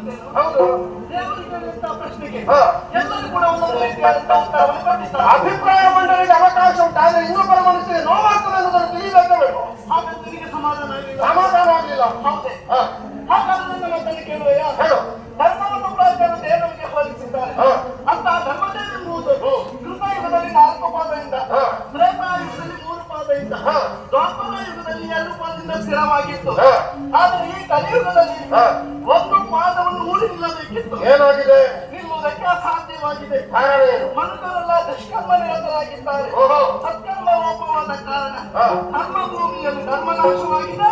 ಮಾಡ್ತೇನೆ. ಹೌದು. ದೇವರಿಗೆ ಪ್ರಶ್ನೆಗೆ ಎಲ್ಲರೂ ಕೂಡ ಒಂದೊಂದು ರೀತಿಯಾದಂತ ಉತ್ತರವನ್ನು ಕೊಟ್ಟಿದ್ದಾರೆ. ಅಭಿಪ್ರಾಯ ಮಂಡಳಿಗೆ ಅವಕಾಶ ಉಂಟು, ಆದ್ರೆ ಇನ್ನೊಬ್ಬರ ಮನಸ್ಸಿಗೆ ನೋವಾಗ್ತದೆ ಅನ್ನೋದನ್ನು ತಿಳಿಯಬೇಕು. ಹಾಗಾದ್ರೆ ನಿನಗೆ ಸಮಾಧಾನ ಆಗಲಿಲ್ಲ? ಸಮಾಧಾನ ಆಗಲಿಲ್ಲ. ಹೌದೇ? ಹಾಗಾದ್ರೆ ನನ್ನ ಮಾತನ್ನು ಕೇಳುವೆಯ? ಹೇಳು. ಧರ್ಮವನ್ನು ಪ್ರಾಚಾರ್ಯ ದೇವರಿಗೆ ಹೋಲಿಸಿದ್ದಾರೆ. ಅಂತ ಧರ್ಮದೇವೆಂಬುದು ಕೃತಯುಗದಲ್ಲಿ 4 ಪಾದದಿಂದ, ತ್ರೇತಾಯುಗದಲ್ಲಿ 3 ಪಾದದಿಂದ, ದ್ವಾಪರ ಯುಗದಲ್ಲಿ 2 ಪಾದದಿಂದ ಸ್ಥಿರವಾಗಿತ್ತು. ಆದರೆ ಈ ಕಲಿಯುಗದಲ್ಲಿ 1 ಪಾದವನ್ನು ಊರಿ ನಿಲ್ಲಬೇಕಿತ್ತು. ಏನಾಗಿದೆ? ನಿಲ್ಲುವುದಕ್ಕೆ ಅಸಾಧ್ಯವಾಗಿದೆ. ಕಾರಣ ಏನು? ಮನುಷ್ಯರೆಲ್ಲ ದುಷ್ಕರ್ಮ ನಿರತರಾಗಿದ್ದಾರೆ. ಸತ್ಕರ್ಮ ಲೋಪವಾದ ಕಾರಣ ಧರ್ಮ ಭೂಮಿಯಲ್ಲಿ ಧರ್ಮನಾಶವಾಗಿದೆ.